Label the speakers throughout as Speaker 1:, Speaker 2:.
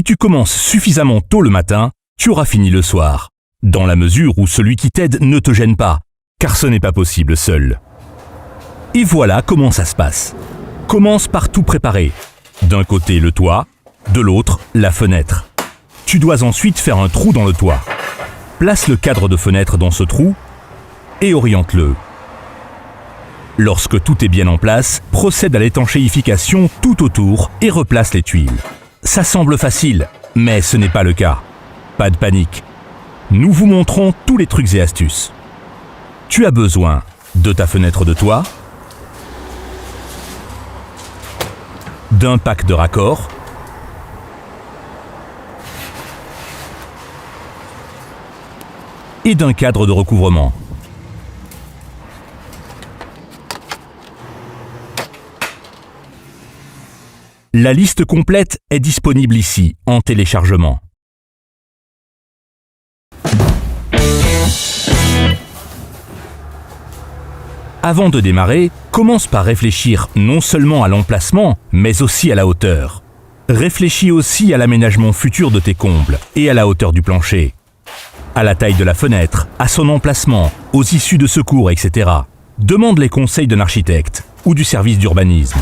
Speaker 1: Si tu commences suffisamment tôt le matin, tu auras fini le soir, dans la mesure où celui qui t'aide ne te gêne pas, car ce n'est pas possible seul. Et voilà comment ça se passe. Commence par tout préparer. D'un côté le toit, de l'autre la fenêtre. Tu dois ensuite faire un trou dans le toit. Place le cadre de fenêtre dans ce trou et oriente-le. Lorsque tout est bien en place, procède à l'étanchéification tout autour et replace les tuiles. Ça semble facile, mais ce n'est pas le cas. Pas de panique. Nous vous montrons tous les trucs et astuces. Tu as besoin de ta fenêtre de toit, d'un pack de raccords, et d'un cadre de recouvrement. La liste complète est disponible ici, en téléchargement. Avant de démarrer, commence par réfléchir non seulement à l'emplacement, mais aussi à la hauteur. Réfléchis aussi à l'aménagement futur de tes combles et à la hauteur du plancher, à la taille de la fenêtre, à son emplacement, aux issues de secours, etc. Demande les conseils d'un architecte ou du service d'urbanisme.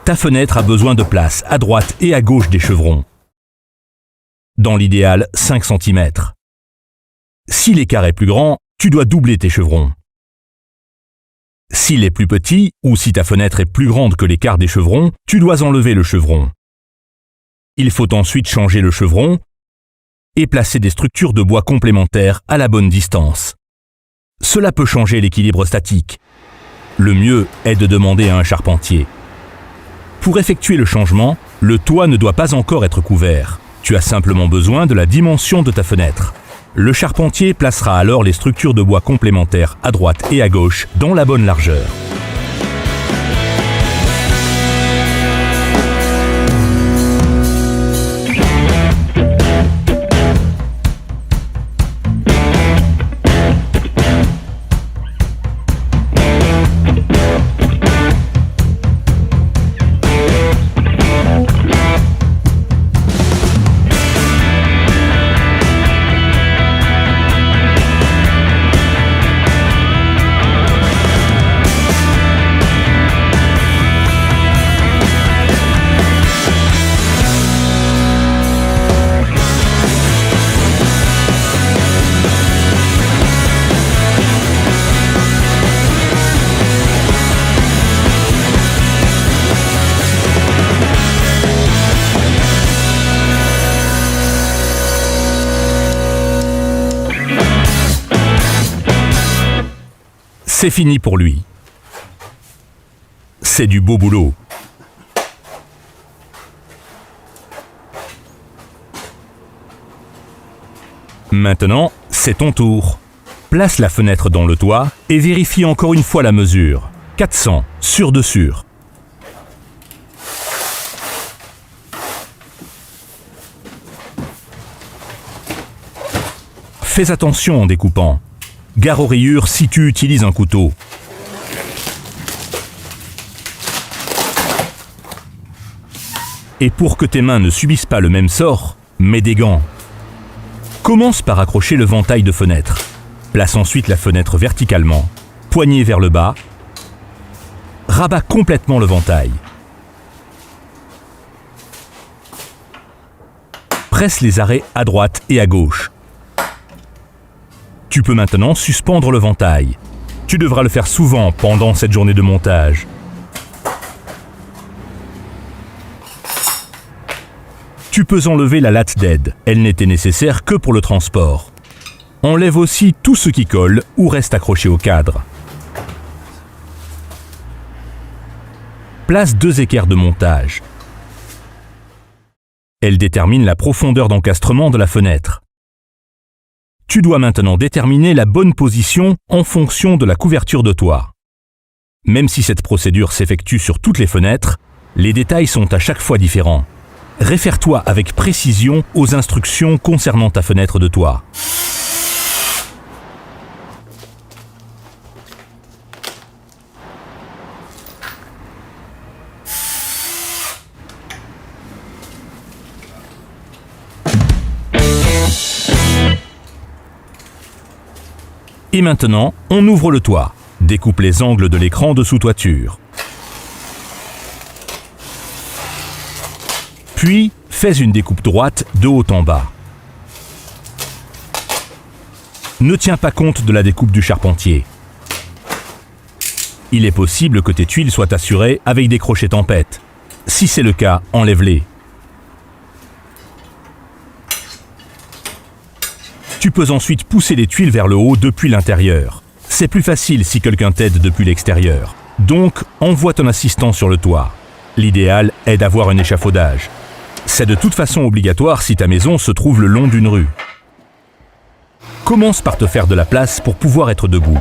Speaker 1: Ta fenêtre a besoin de place à droite et à gauche des chevrons. Dans l'idéal, 5 cm. Si l'écart est plus grand, tu dois doubler tes chevrons. S'il est plus petit, ou si ta fenêtre est plus grande que l'écart des chevrons, tu dois enlever le chevron. Il faut ensuite changer le chevron et placer des structures de bois complémentaires à la bonne distance. Cela peut changer l'équilibre statique. Le mieux est de demander à un charpentier. Pour effectuer le changement, le toit ne doit pas encore être couvert. Tu as simplement besoin de la dimension de ta fenêtre. Le charpentier placera alors les structures de bois complémentaires à droite et à gauche dans la bonne largeur. C'est fini pour lui. C'est du beau boulot. Maintenant, c'est ton tour. Place la fenêtre dans le toit et vérifie encore une fois la mesure. 400 sur de sûr. Fais attention en découpant. Gare aux rayures si tu utilises un couteau. Et pour que tes mains ne subissent pas le même sort, mets des gants. Commence par accrocher le ventail de fenêtre. Place ensuite la fenêtre verticalement, poignée vers le bas. Rabat complètement le ventail. Presse les arrêts à droite et à gauche. Tu peux maintenant suspendre le ventail. Tu devras le faire souvent pendant cette journée de montage. Tu peux enlever la latte d'aide. Elle n'était nécessaire que pour le transport. Enlève aussi tout ce qui colle ou reste accroché au cadre. Place 2 équerres de montage. Elle détermine la profondeur d'encastrement de la fenêtre. Tu dois maintenant déterminer la bonne position en fonction de la couverture de toit. Même si cette procédure s'effectue sur toutes les fenêtres, les détails sont à chaque fois différents. Réfère-toi avec précision aux instructions concernant ta fenêtre de toit. Et maintenant, on ouvre le toit. Découpe les angles de l'écran de sous-toiture. Puis, fais une découpe droite de haut en bas. Ne tiens pas compte de la découpe du charpentier. Il est possible que tes tuiles soient assurées avec des crochets tempête. Si c'est le cas, enlève-les. Tu peux ensuite pousser les tuiles vers le haut depuis l'intérieur. C'est plus facile si quelqu'un t'aide depuis l'extérieur. Donc, envoie ton assistant sur le toit. L'idéal est d'avoir un échafaudage. C'est de toute façon obligatoire si ta maison se trouve le long d'une rue. Commence par te faire de la place pour pouvoir être debout.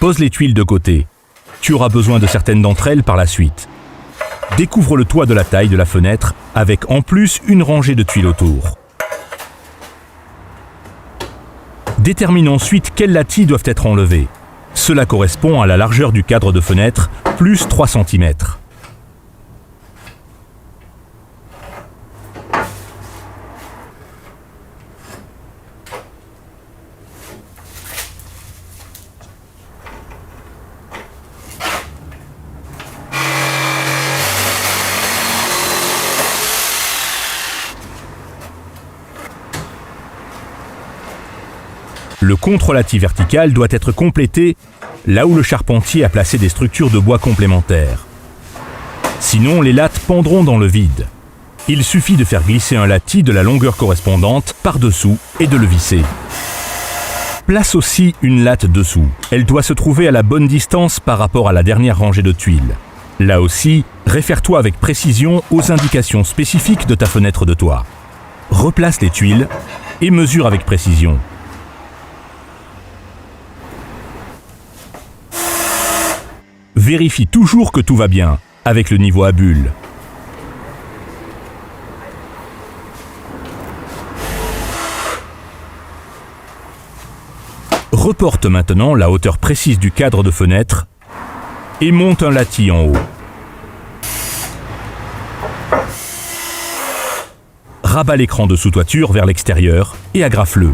Speaker 1: Pose les tuiles de côté. Tu auras besoin de certaines d'entre elles par la suite. Découvre le toit de la taille de la fenêtre avec en plus une rangée de tuiles autour. Détermine ensuite quelles lattilles doivent être enlevées. Cela correspond à la largeur du cadre de fenêtre, plus 3 cm. Le contre-lattis vertical doit être complété là où le charpentier a placé des structures de bois complémentaires. Sinon, les lattes pendront dans le vide. Il suffit de faire glisser un lattis de la longueur correspondante par-dessous et de le visser. Place aussi une latte dessous. Elle doit se trouver à la bonne distance par rapport à la dernière rangée de tuiles. Là aussi, réfère-toi avec précision aux indications spécifiques de ta fenêtre de toit. Replace les tuiles et mesure avec précision. Vérifie toujours que tout va bien, avec le niveau à bulle. Reporte maintenant la hauteur précise du cadre de fenêtre et monte un lattis en haut. Rabat l'écran de sous-toiture vers l'extérieur et agrafe-le.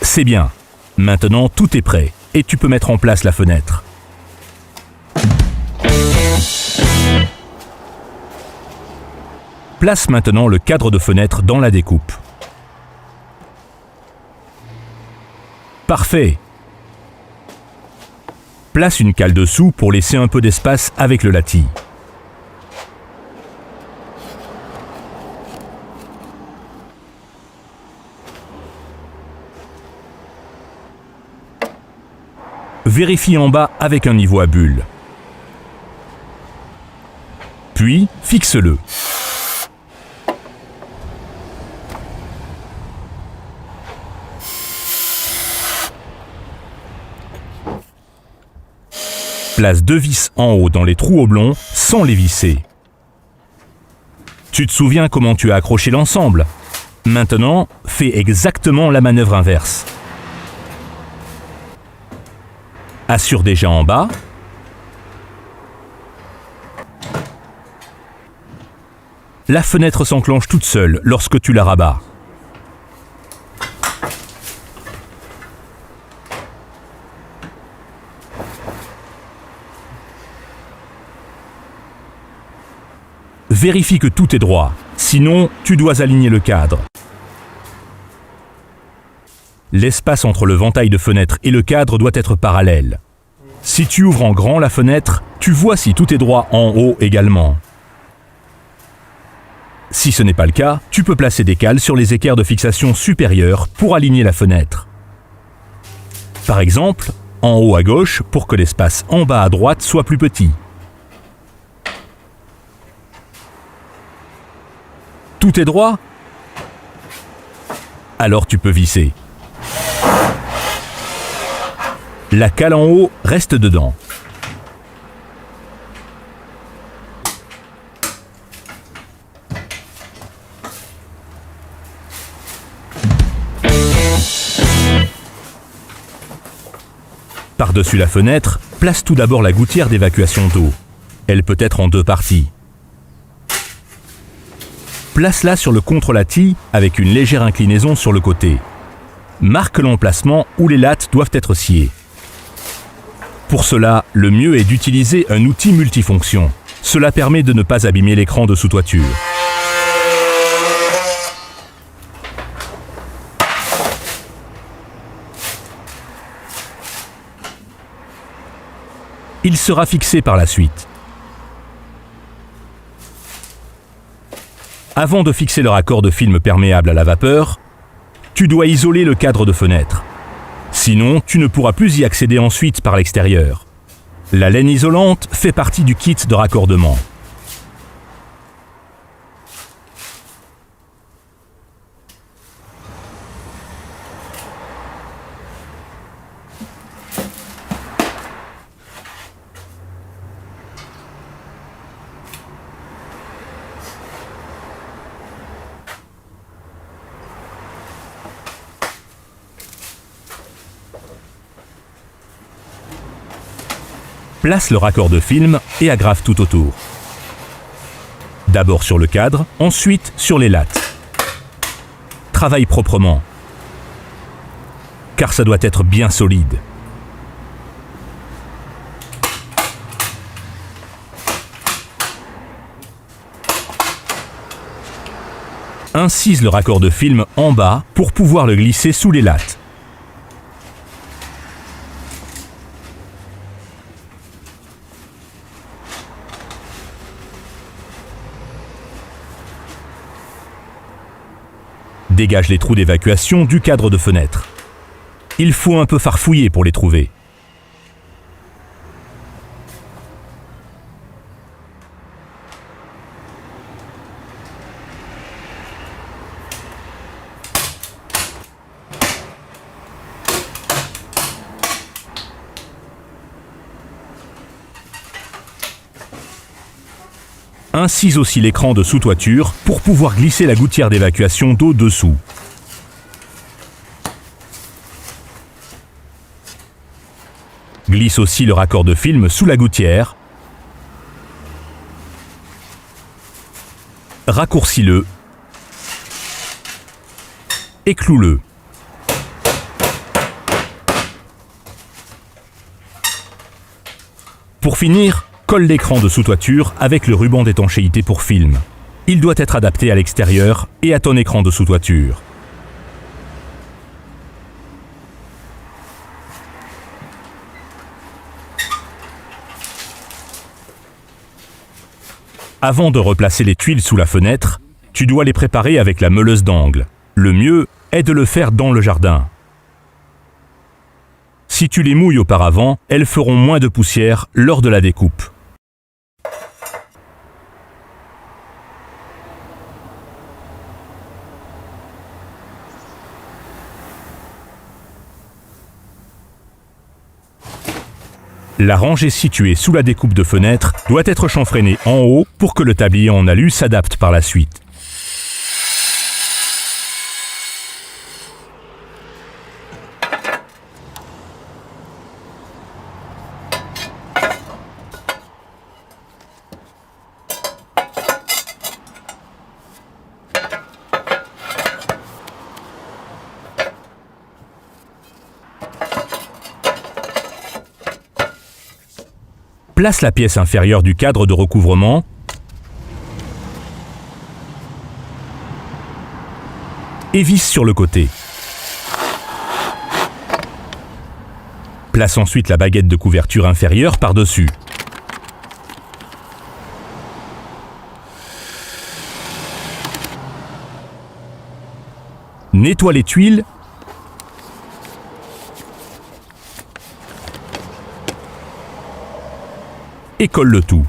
Speaker 1: C'est bien. Maintenant, tout est prêt et tu peux mettre en place la fenêtre. Place maintenant le cadre de fenêtre dans la découpe. Parfait. Place une cale dessous pour laisser un peu d'espace avec le lattis. Vérifie en bas avec un niveau à bulle. Puis, fixe-le. Place 2 vis en haut dans les trous oblongs sans les visser. Tu te souviens comment tu as accroché l'ensemble? Maintenant, fais exactement la manœuvre inverse. Assure déjà en bas. La fenêtre s'enclenche toute seule lorsque tu la rabats. Vérifie que tout est droit, sinon tu dois aligner le cadre. L'espace entre le ventail de fenêtre et le cadre doit être parallèle. Si tu ouvres en grand la fenêtre, tu vois si tout est droit en haut également. Si ce n'est pas le cas, tu peux placer des cales sur les équerres de fixation supérieurs pour aligner la fenêtre. Par exemple, en haut à gauche pour que l'espace en bas à droite soit plus petit. Tout est droit? Alors tu peux visser. La cale en haut reste dedans. Par-dessus la fenêtre, Place tout d'abord la gouttière d'évacuation d'eau. Elle peut être en 2 parties. Place-la sur le contre-latis avec une légère inclinaison sur le côté. Marque l'emplacement où les lattes doivent être sciées. Pour cela, le mieux est d'utiliser un outil multifonction. Cela permet de ne pas abîmer l'écran de sous-toiture. Il sera fixé par la suite. Avant de fixer le raccord de film perméable à la vapeur, tu dois isoler le cadre de fenêtre. Sinon, tu ne pourras plus y accéder ensuite par l'extérieur. La laine isolante fait partie du kit de raccordement. Place le raccord de film et agrafe tout autour. D'abord sur le cadre, ensuite sur les lattes. Travaille proprement, car ça doit être bien solide. Incise le raccord de film en bas pour pouvoir le glisser sous les lattes. Dégage les trous d'évacuation du cadre de fenêtre. Il faut un peu farfouiller pour les trouver. Incise aussi l'écran de sous-toiture pour pouvoir glisser la gouttière d'évacuation d'eau dessous. Glisse aussi le raccord de film sous la gouttière. Raccourcis-le et cloue-le. Pour finir, colle l'écran de sous-toiture avec le ruban d'étanchéité pour film. Il doit être adapté à l'extérieur et à ton écran de sous-toiture. Avant de replacer les tuiles sous la fenêtre, tu dois les préparer avec la meuleuse d'angle. Le mieux est de le faire dans le jardin. Si tu les mouilles auparavant, elles feront moins de poussière lors de la découpe. La rangée située sous la découpe de fenêtre doit être chanfreinée en haut pour que le tablier en alu s'adapte par la suite. Place la pièce inférieure du cadre de recouvrement et visse sur le côté. Place ensuite la baguette de couverture inférieure par-dessus. Nettoie les tuiles et colle le tout.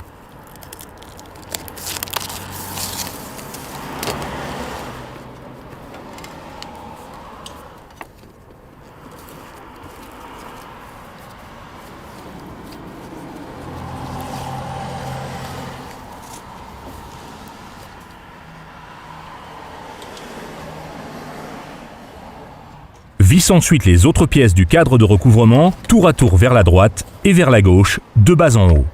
Speaker 1: Visse ensuite les autres pièces du cadre de recouvrement tour à tour vers la droite et vers la gauche, de bas en haut.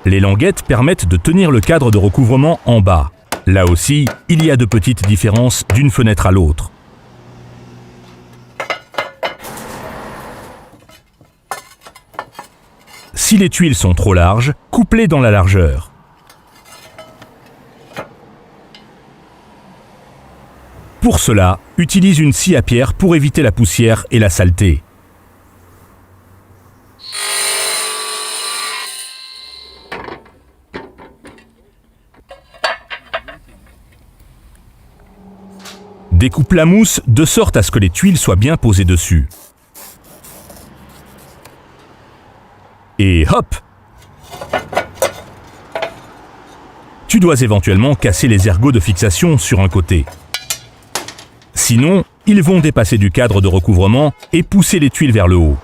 Speaker 1: Les languettes permettent de tenir le cadre de recouvrement en bas. Là aussi, il y a de petites différences d'une fenêtre à l'autre. Si les tuiles sont trop larges, coupe-les dans la largeur. Pour cela, utilise une scie à pierre pour éviter la poussière et la saleté. Découpe la mousse de sorte à ce que les tuiles soient bien posées dessus. Et hop! Tu dois éventuellement casser les ergots de fixation sur un côté. Sinon, ils vont dépasser du cadre de recouvrement et pousser les tuiles vers le haut.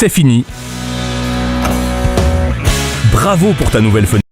Speaker 1: C'est fini. Bravo pour ta nouvelle fenêtre.